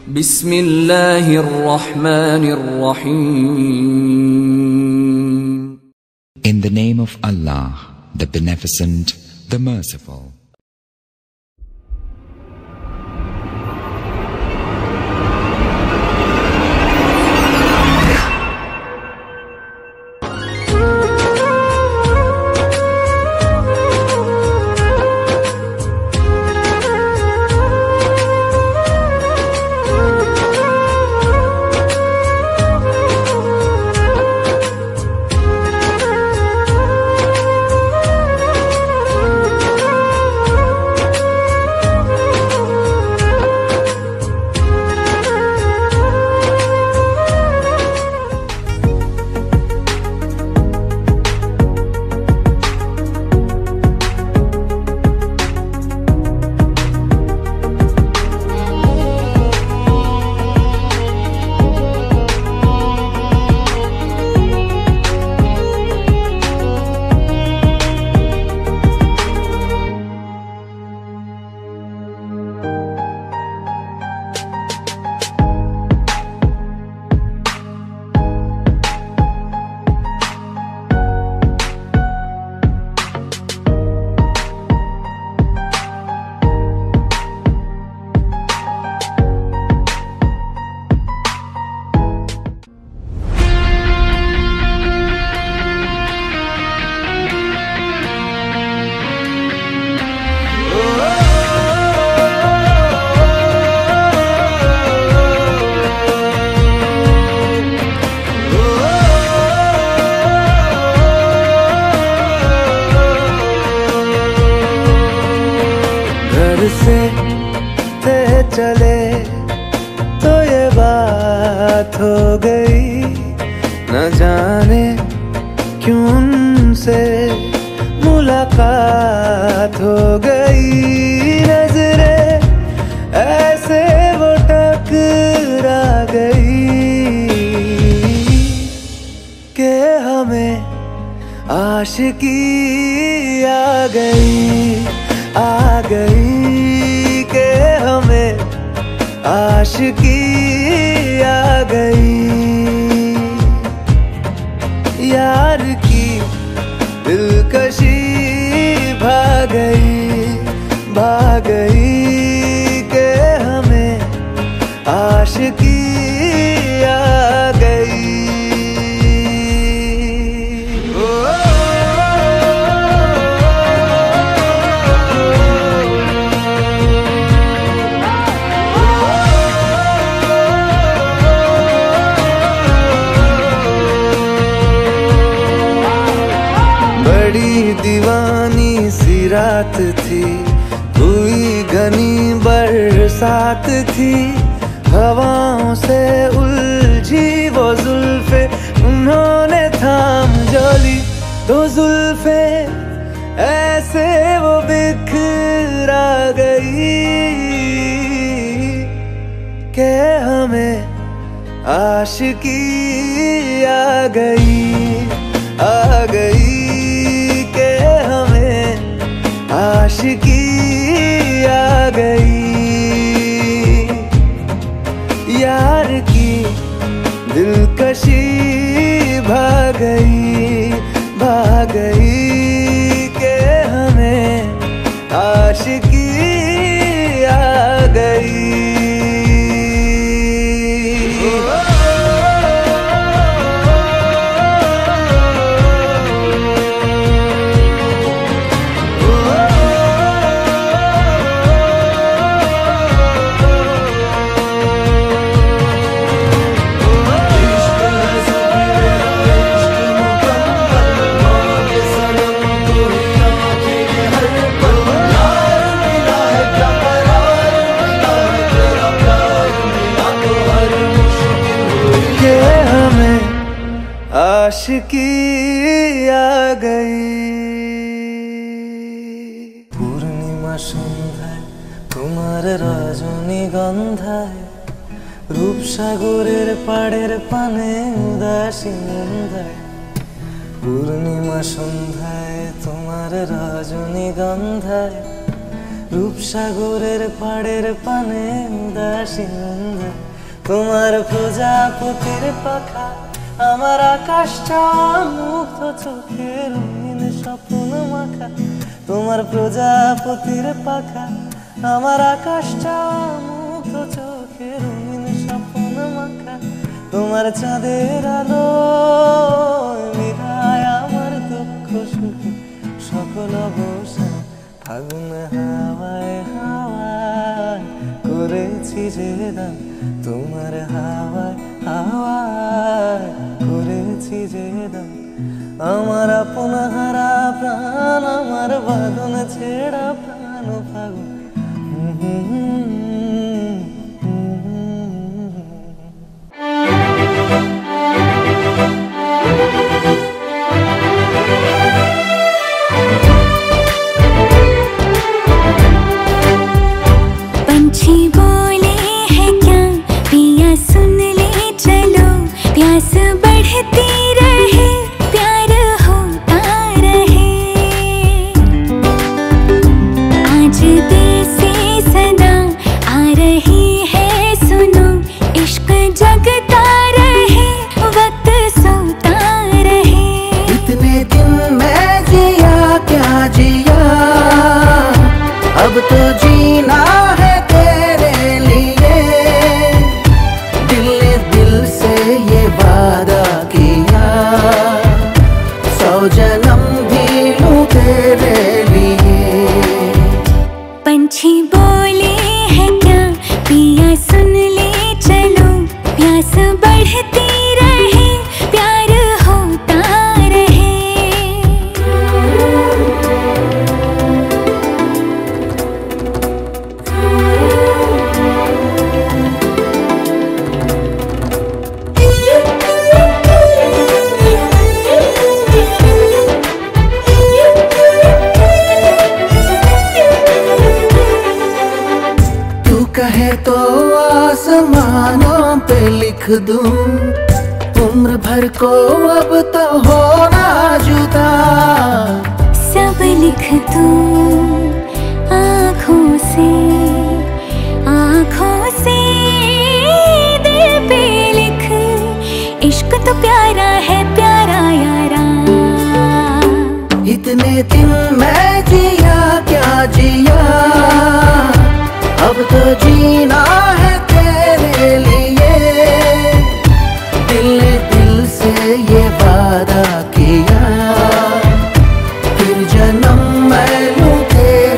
Bismillahir-Rahmanir-Rahim. In the name of Allah, the Beneficent, the Merciful. से थे चले तो ये बात हो गई, न जाने क्यों उनसे मुलाकात हो गई। नजरें ऐसे वो टकरा गई कि हमें आशिकी आ गई के हमें आशिकी आ गई। यार की दिलकशी भाग गई के हमें आशिकी आ गई। बड़ी दीवानी सी रात थी, हुई घनी बरसात थी, हवाओं से उलझी वो जुल्फे उन्होंने थाम जो ली। तो जुल्फे ऐसे वो बिखरा गई के हमें आशिकी आ गई के हमें आशिकी आ गई। यार की दिलकशी भाग गई के हमें आशिकी आ गई। आशिकी आ गई। পূর্ণিমা সন্ধ্যায় তোমার রজনী গন্ধায়, রূপসাগরের পাড়ের পানে উদাসী সন্ধ্যায়। পূর্ণিমা সন্ধ্যায় তোমার রজনী গন্ধায়, রূপসাগরের পাড়ের পানে উদাসী নন্দ, তোমার প্রজাপতির পাখা আমার আকাশটা মুগ্ধ চোখে রঙিন স্বপ্ন মাখা। তোমার প্রজাপতির পাখা আমার আকাশটা মুগ্ধ চোখে রঙিন স্বপ্ন মাখা। তোমার চাঁদের আলো মিলায় আমার দুঃখ সুখে সকল অবসান। ফাগুন হাওয়ায় হাওয়ায় করেছি যে দান, তোমার হাওয়ায় হাওয়ায় করেছি যে দান। আমার আপন হারা প্রাণ, আমার বাঁধন ছেড়া প্রাণ ফাগুন। पंछी बोले हैं क्या पिया सुन ले चलो, प्यास बढ़ती रहे प्यार होता रहे। आज दिल से सदा आ रही है सुनो, इश्क जगता रहे वक्त सोता रहे। इतने दिन मैं जिया क्या जिया, अब तो जीना है तेरे लिए। दिल ने दिल से ये वादा किया, 100 जन्म भी लूं तेरे लिए। पंछी बोले हैं क्या पिया सुन ले चलो, प्यास बढ़ती रहे प्यार होता रहे। तू कहे तो आसमानों पे लिख दूं, उम्र भर को अब तो होना जुदा। सब लिख दूं आँखों से दिल पे लिख, इश्क तो प्यारा है प्यारा यारा। इतने दिन मैं जिया क्या जिया, अब तो जीना है तेरे लिए। दिल ने दिल से ये वादा किया, फिर जन्म मैं लूं तेरे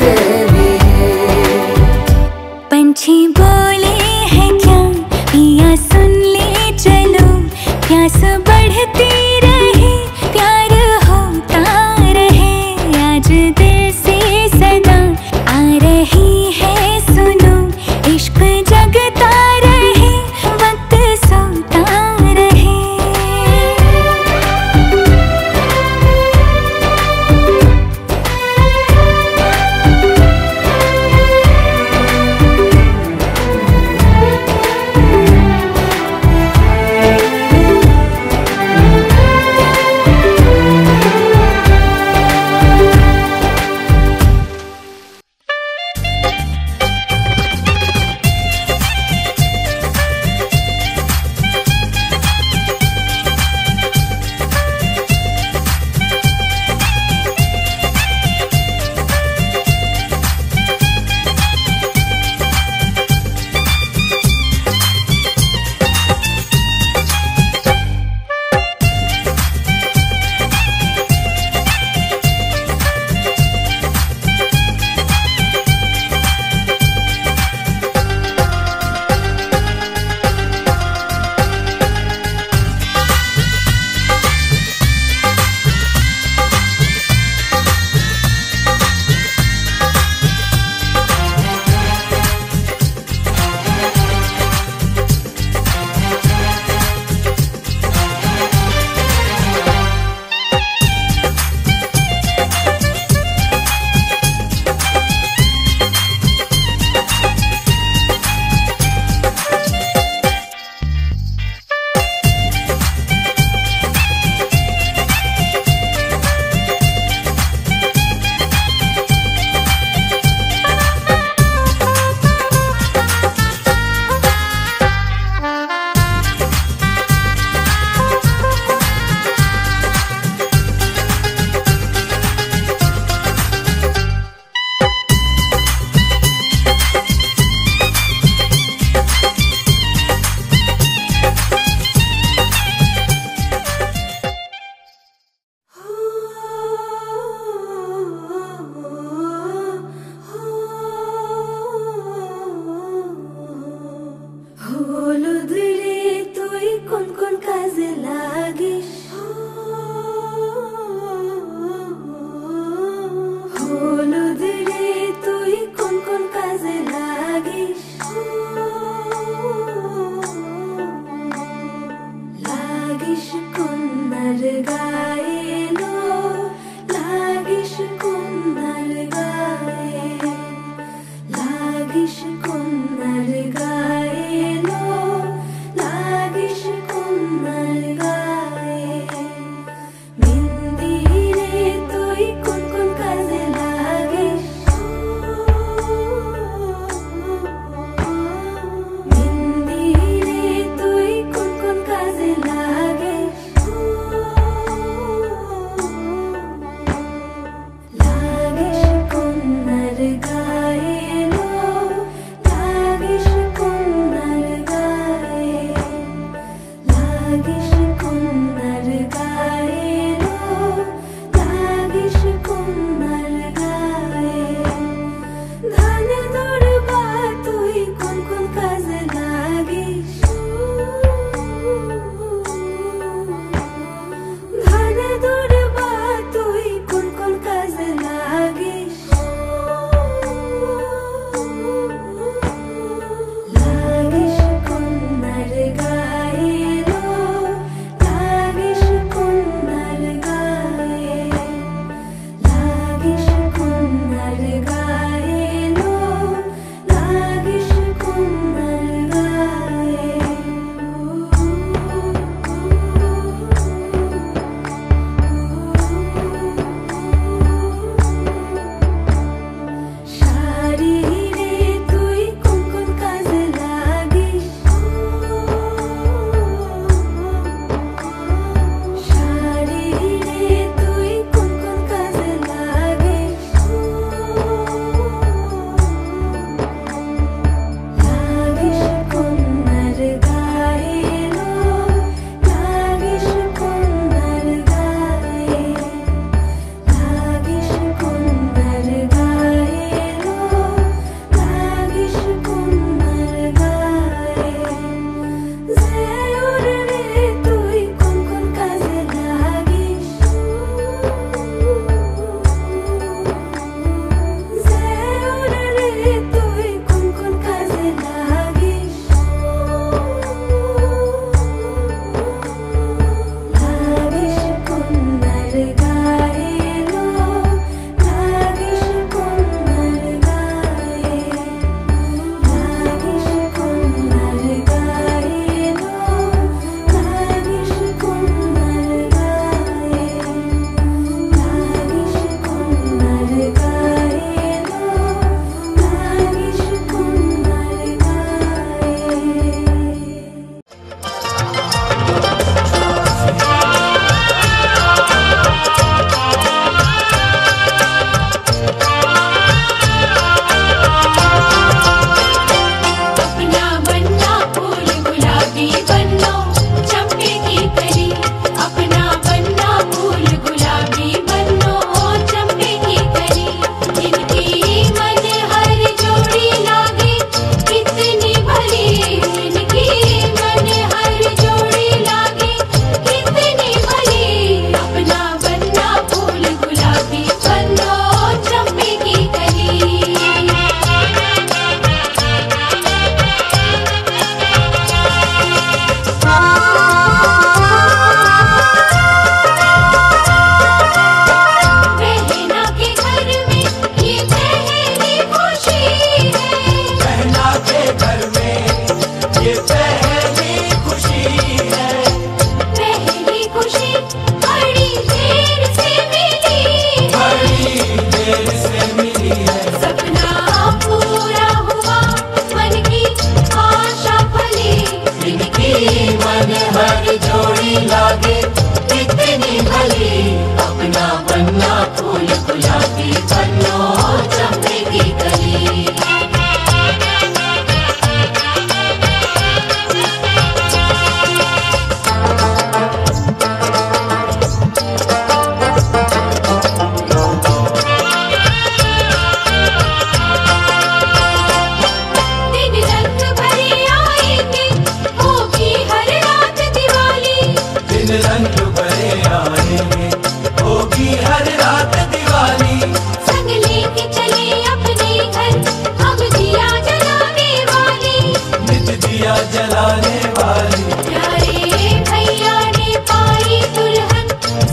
दिया जलाने वाली। प्यारे भैया ने पाई दुल्हन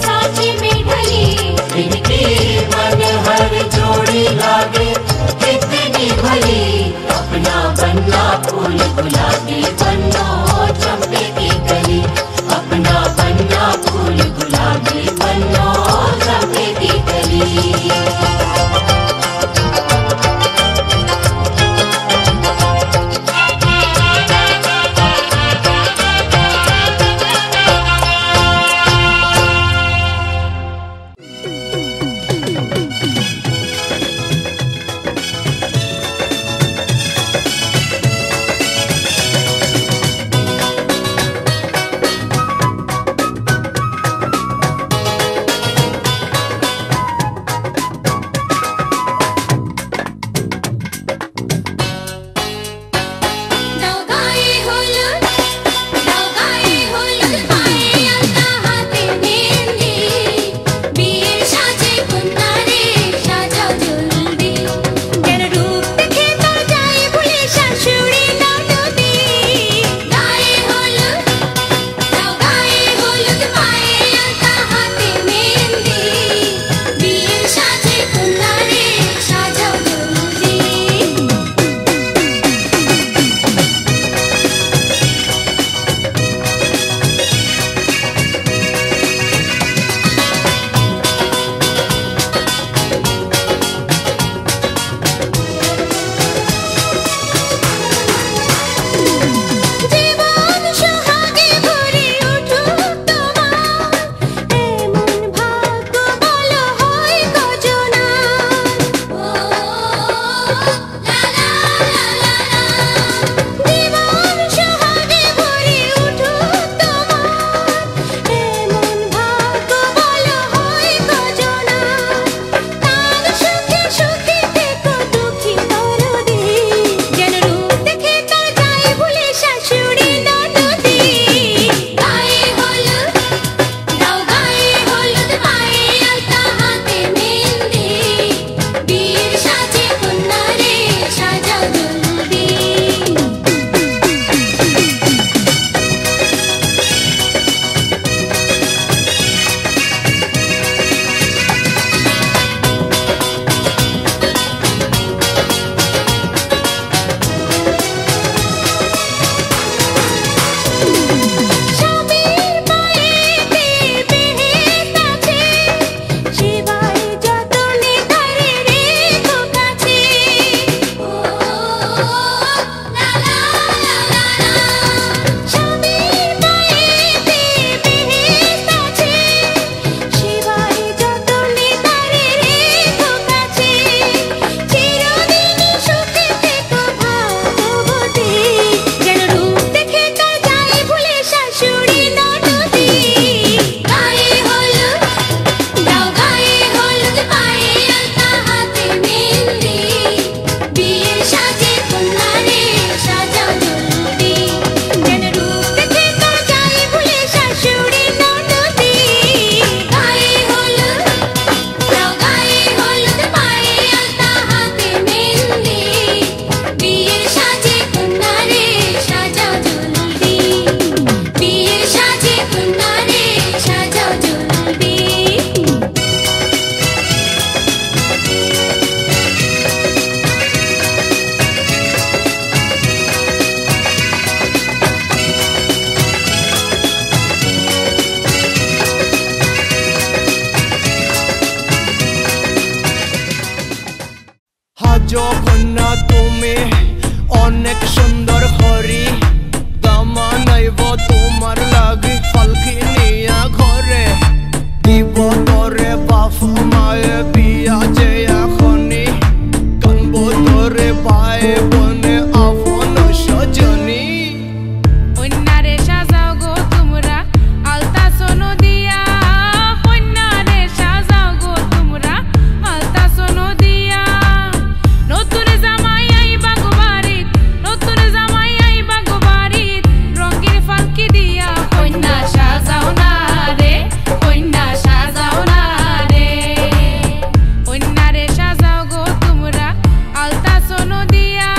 सांचे में ढली, इनकी मन हर जोड़ी लागे कितनी भली। अपना बनना फूल गुलाबी बनो चंपे की कली। अपना बनना फूल गुलाबी बनो चंपे की कली। যখনা তুমি অনেক সুন্দর হরি দামানাইব তোমার লাগি পালকি নিয়া ঘরে দিব তোরে বাপ মায়ে বিয়া যে এখনি কানব তোরে পায়ে বনে আপন সজনী কন্যারে সাজাও গো তোমরা আলতা সোনো দিয়া কন্যারে সাজাও গো তোমরা আলতা সোনো দিয়া নতুন জামাই আইবা গো বাড়িত নতুন জামাই আইবা গো বাড়িত রঙের ফালকি দিয়া কন্যা সাজাও না রে কন্যা সাজাও না রে কন্যারে সাজাও গো তোমরা আলতা সোনো দিয়া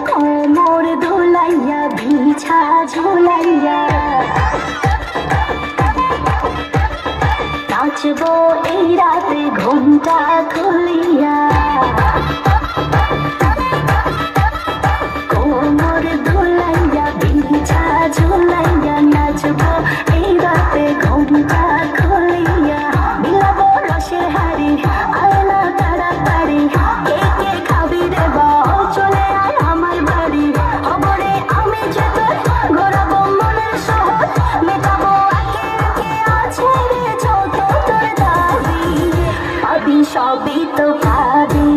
কোমর ধুলাইয়া বিছা ঝুলাইয়া নাচবো এই রাতে ঘুমটা খুলিয়া কোমর ধুলাইয়া বিছা ঝুলাইয়া নাচবো এই রাতে ঘুমটা খুলিয়া বিলাবো রসের হাড়ি আয়না তাড়াতাড়ি কে কে খাবি রে বাও চলে আয় আমার বাড়ি খবরে আমি যে তোর ঘোরাবো মনের শহর মেটাবো একে একে আছে রে যত তোর দাবি পাবি সবই তো পাবি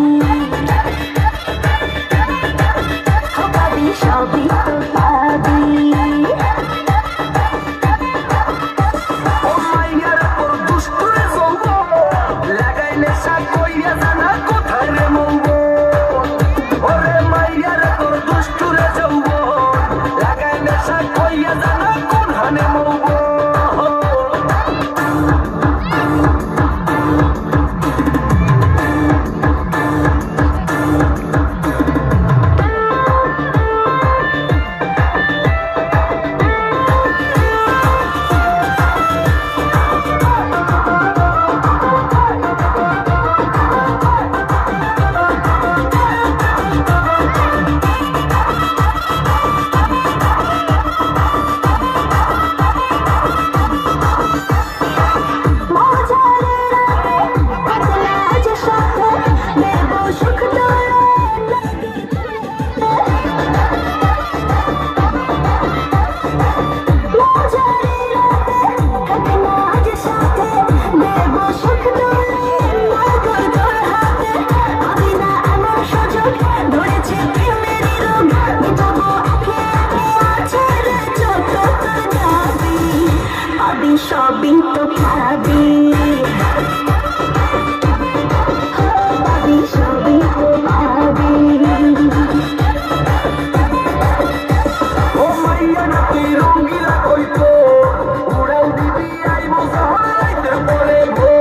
পাবি সবই তো পাবি সবই তো খাবি পাবি সবই তো পাবি ও মাইয়া না তুই রঙ্গিলা কইতো উড়াও দিবি আইবো সহাইতে পড়ে ভো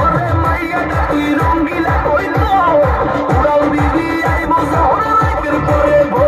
ওরে মাইয়া না তুই রঙ্গিলা কইতো উড়াও দিবি আইবো সহাইতে পড়ে ভো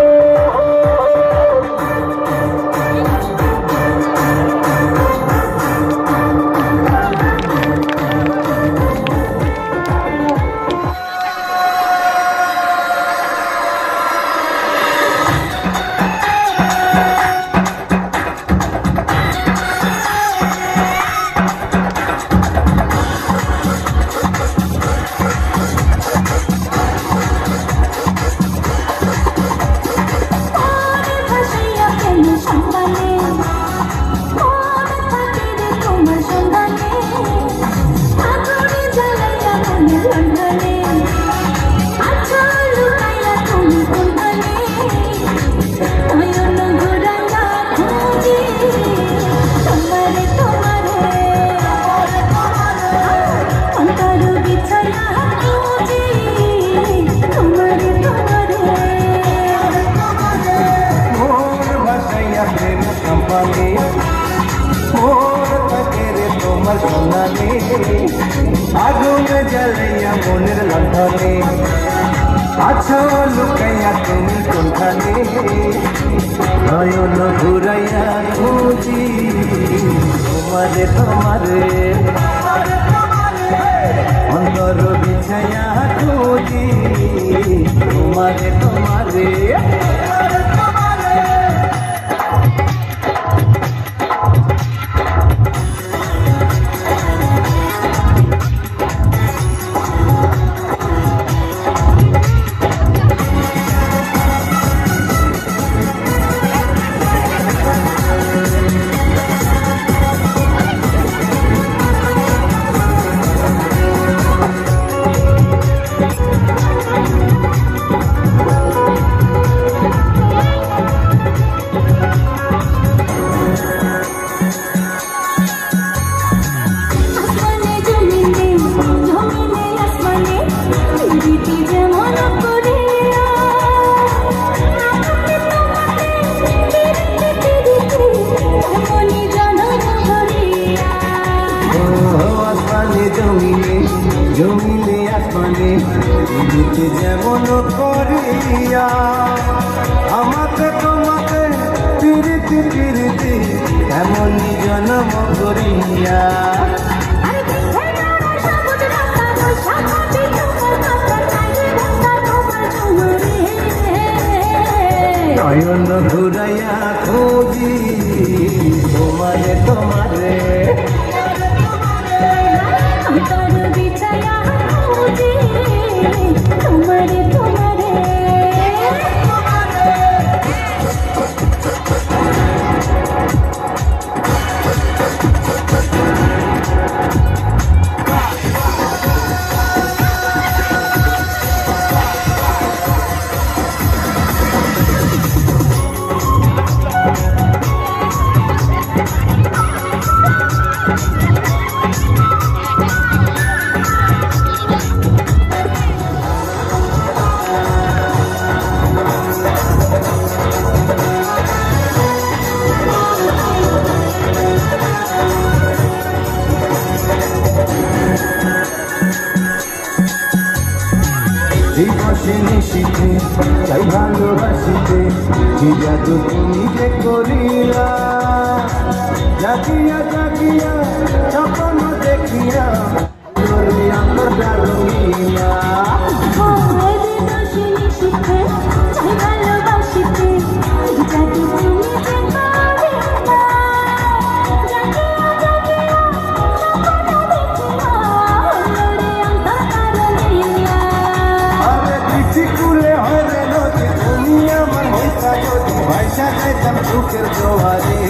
আগুন জ্বালাইয়া মনের লণ্ঠনে আছো লুকাইয়া তুমি কোনখানে নয়ন ঘুরাইয়া খুঁজি তোমারে তোমারে অন্তর বিছাইয়া খুঁজি তোমারে তোমারে করিয়া আমাকে তোমাকে পিরিতি পিরিতি এমনই জন্ম করিয়া নয়ন ঘুরাইয়া খুঁজি তোমারে তোমারে তোমারে তোমারে দিবসে নিশিতে চাই ভালোবাসিতে কি জাদু তুমি যে করিলা জাগিয়া জাগিয়া স্বপ্ন দেখিয়া তোরে আমার ডালিয়া ভাইসা যাইতাম সুখের জোয়ারে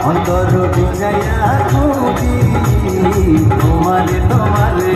অন্তর বিছাইয়া খুঁজি তোমারে তোমারে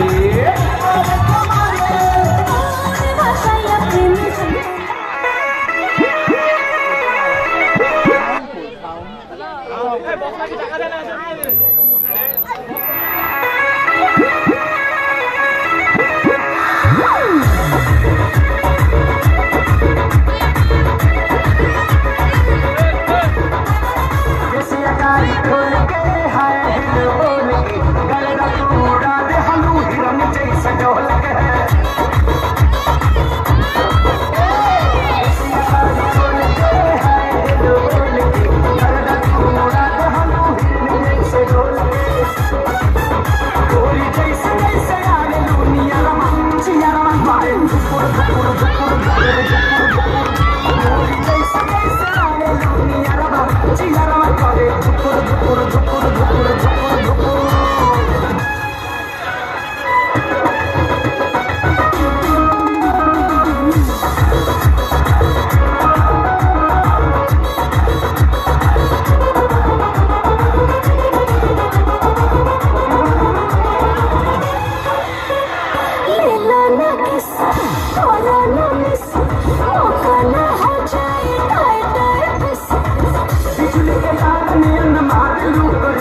बिजली के तार में न मार लू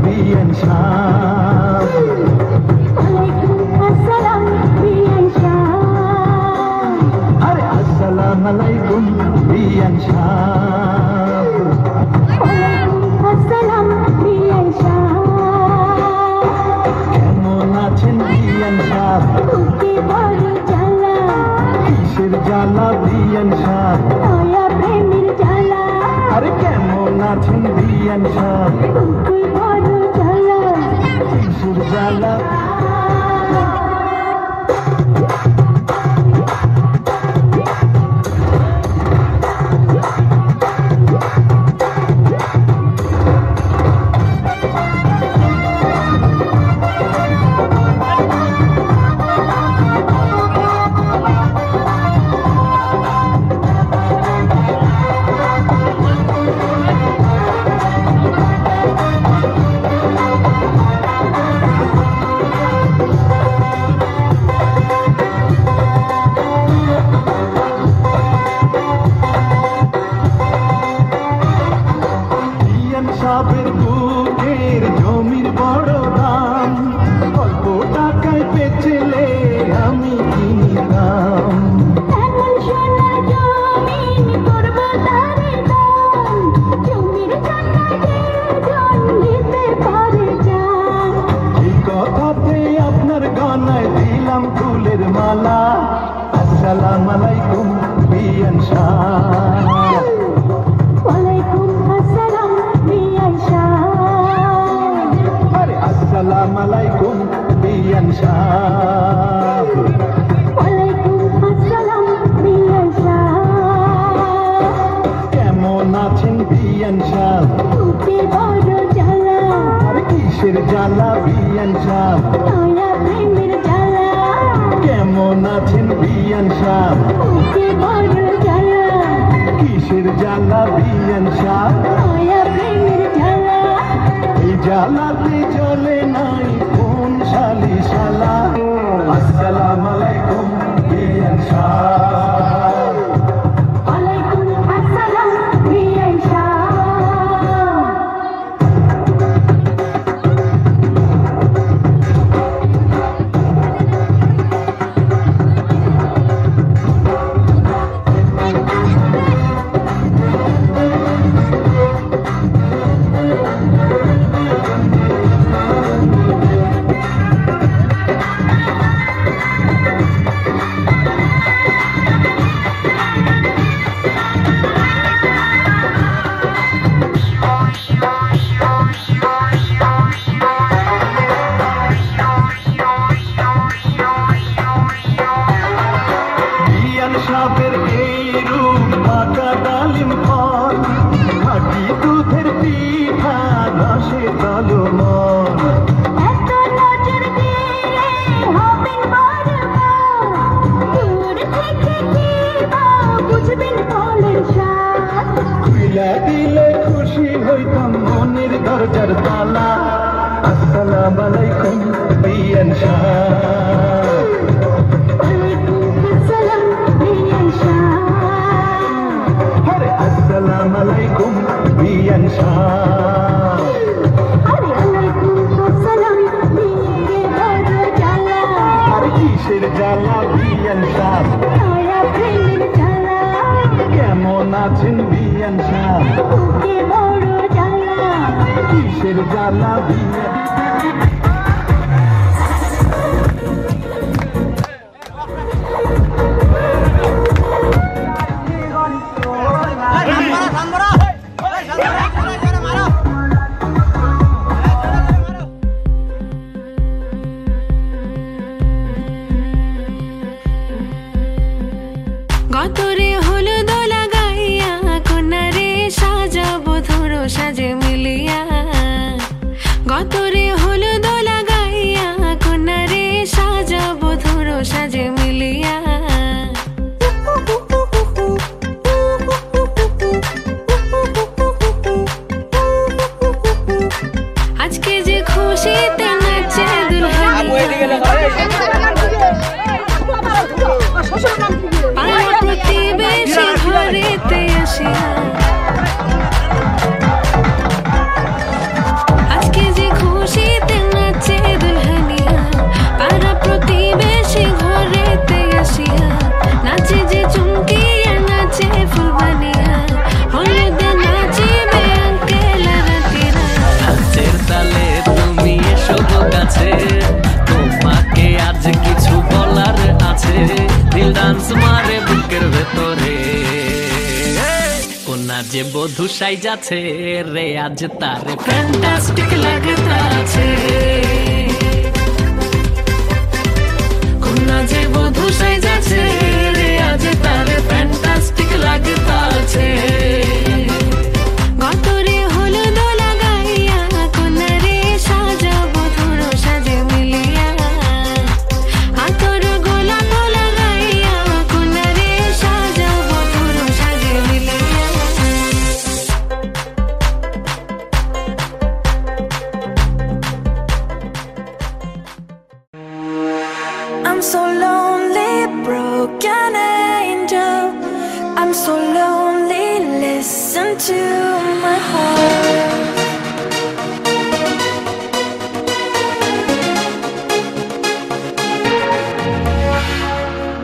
বিয়ান শাহ আসসালাম বিয়ান শাহ আরে আসসালামু আলাইকুম বিয়ান শাহ আসসালাম বিয়ান শাহ কেমন আছেন বিয়ান শাহ বুকে বড় জ্বালা কিসের জ্বালা বিয়ান শাহ নয়া প্রেমের জ্বালা আরে কেমন আছেন বিয়ান শাহ বুকে বড় জ্বালা কিসের জ্বালা সাবের বুকের জমির বড় দাম অল্প টাকায় বেচলে আমি কিনতাম এমন সোনা জমিন করব তারে দান জমির টাকাতে জন নিতে পারে জান এই কথাতে আপনার গলায় দিলাম ফুলের মালা আসসালামু আলাইকুম বিয়ান শাহ ওয়ালাইকুম আসসালাম বিয়ান শাহ আরে আসসালামু আলাইকুম বিয়ান শাহ ওয়ালাইকুম আসসালাম বিয়ান শাহ কেমন আছেন বিয়ান শাহ বুকে বড় জ্বালা আর কিসের জ্বালা বিয়ান শাহ নয়া প্রেমের জ্বালা কেমন আছেন বিয়ান শাহ বুকে বড় জ্বালা কিসের জ্বালা বিয়ান শাহ নয়া প্রেমের জ্বালা এই জ্বালাতে চলে নাই কোন শালি শালা আসসালামু আলাইকুম বিয়ান শাহ ওয়ালাইকুম আসসালাম বিয়ান শাহ বিয়ান সাহেবের এই রূপ পাকা ডালিম ফল খাঁটি দুধের পিঠা রসে তলমল এত নজর দিয়ে হবেন বারবার দূর থেকে কি বা বুঝবেন ফলের স্বাদ খুইলা দিলে খুশি হইতাম মনের দরজার তালা আসসালামু আলাইকুম বিয়ান শাহ ওয়ালাইকুম আসসালাম বিয়ান শাহ আরে আসসালামু আলাইকুম বিয়ান শাহ আরে ওয়ালাইকুম আসসালাম বিকে বড় জ্বালা আর কিসের জ্বালা বিয়ান শাহ নয়া প্রেমের জ্বালা কেমন আছেন বিয়ান শাহ বুকে বড় জ্বালা কিসের জ্বালা বিয়ান গতরে হলুদ লাগাইয়া কন্যারে সাজাবো ধরো সাজে মিলিয়া গতরে হলুদ লাগাইয়া কন্যারে সাজাবো ধরো সাজে মিলিয়া আজকে যে খুশিতে নাচে দুলহানিয়া পাড়া প্রতিবেশী ঘরেতে আসিয়া আজকে যে যে বধূ সাইজাছে রে আজ তারে ফ্যান্টাস্টিক লাগতাছে কন্যা যে বধূ সাইজাছে রে আজ তারে ফ্যান্টাস্টিক লাগতাছে গতরে হলুদ লাগাইয়া কোনরে সাজাবো তোর সাজে মিলিয়া হাতর গোলাপ লাগাইয়া কোনরে সাজাবো তোর সাজে মিলিয়া I'm so lonely, broken angel. I'm so lonely, listen to my heart.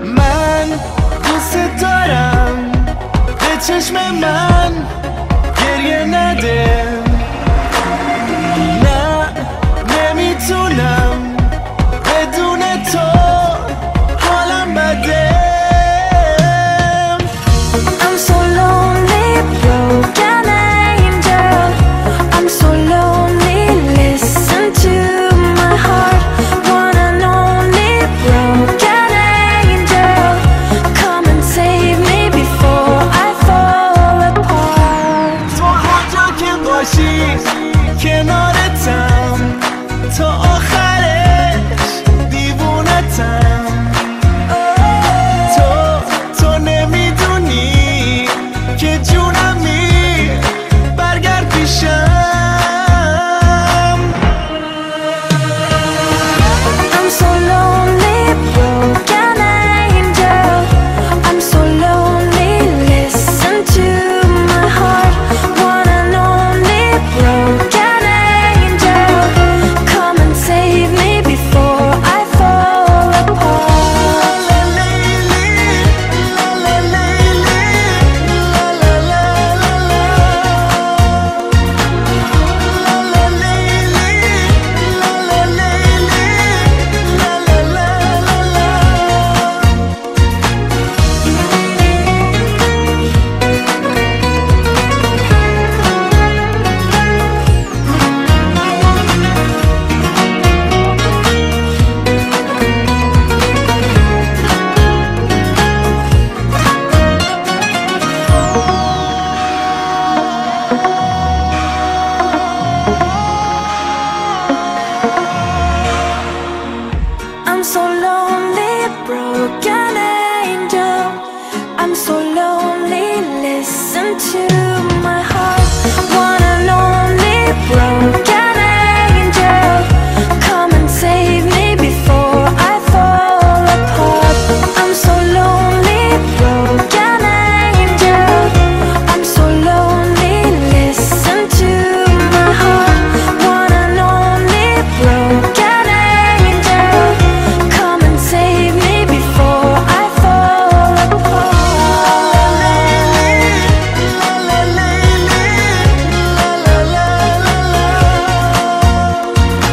من دوست دارم به چشم من گریه نده نه نمیتونم بدون تو حالم بده I'm so lonely, broken angel. I'm so lonely, listen to my heart. One and only broken angel. Come and save me before I fall apart. تو هر جا که باشی کنارتم تا آخرش دیوونتم تو نمیدونی که جونمی برگرد پیشم I'm so lonely, broken angel. I'm so lonely, listen to my heart. One and only broken angel. Come and save me before I fall apart. La la la la la la I'm so lonely, broken angel. I'm so lonely, listen to